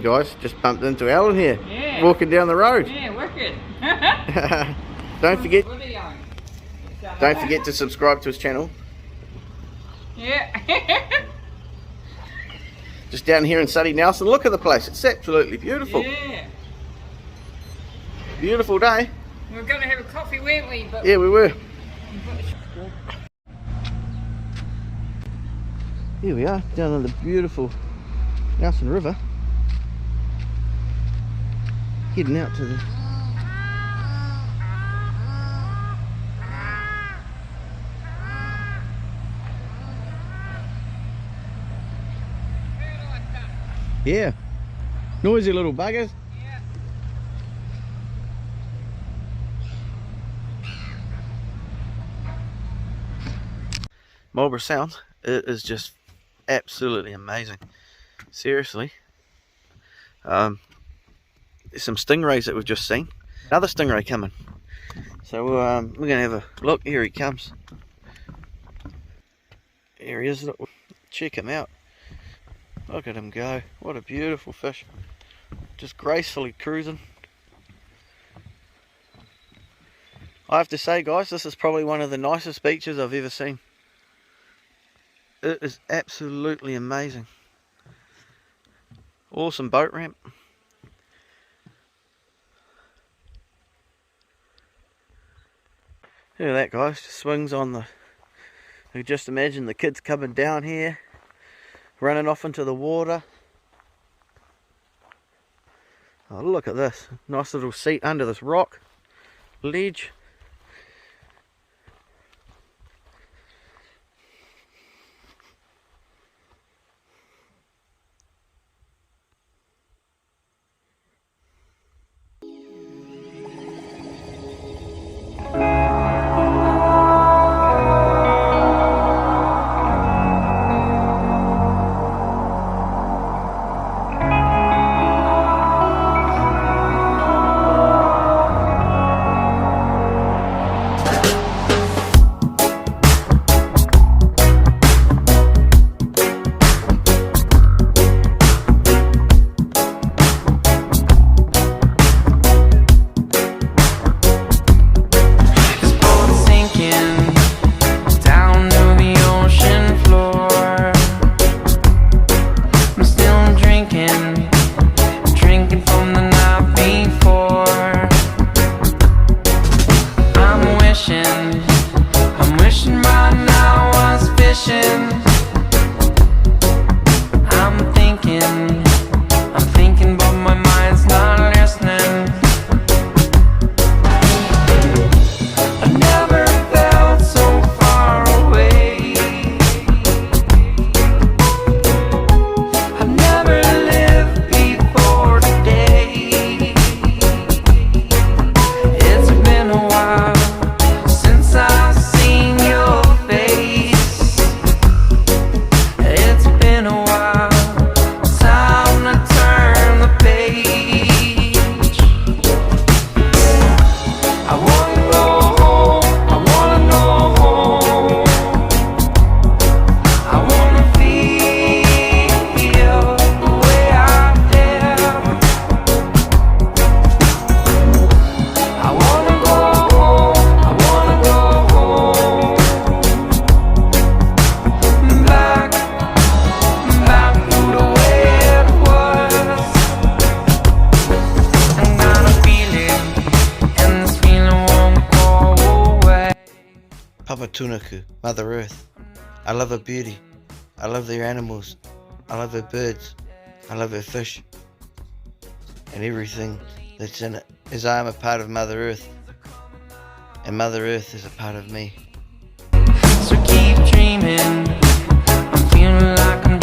guys, just bumped into Alan here. Yeah. Walking down the road. Yeah, wicked. Don't forget to subscribe to his channel. Yeah. Just down here in sunny Nelson. Look at the place. It's absolutely beautiful. Yeah. Beautiful day. We were going to have a coffee, weren't we? But yeah, we were. Here we are, down on the beautiful Nelson River. Heading out to the... Yeah. Noisy little buggers. Yeah. Marlbrough Sound, it is just absolutely amazing. Seriously. There's some stingrays that we've just seen. Another stingray coming. So we're going to have a look. Here he comes. Here he is. Check him out. Look at him go. What a beautiful fish. Just gracefully cruising. I have to say, guys, this is probably one of the nicest beaches I've ever seen. It is absolutely amazing. Awesome boat ramp. Look at that, guys. Just swings on the... You just imagine the kids coming down here, running off into the water. Oh, look at this. Nice little seat under this rock ledge. Tunaku, Mother Earth. I love her beauty. I love her animals. I love her birds. I love her fish. And everything that's in it. As I am a part of Mother Earth. And Mother Earth is a part of me. So keep dreaming. I'm feeling like I'm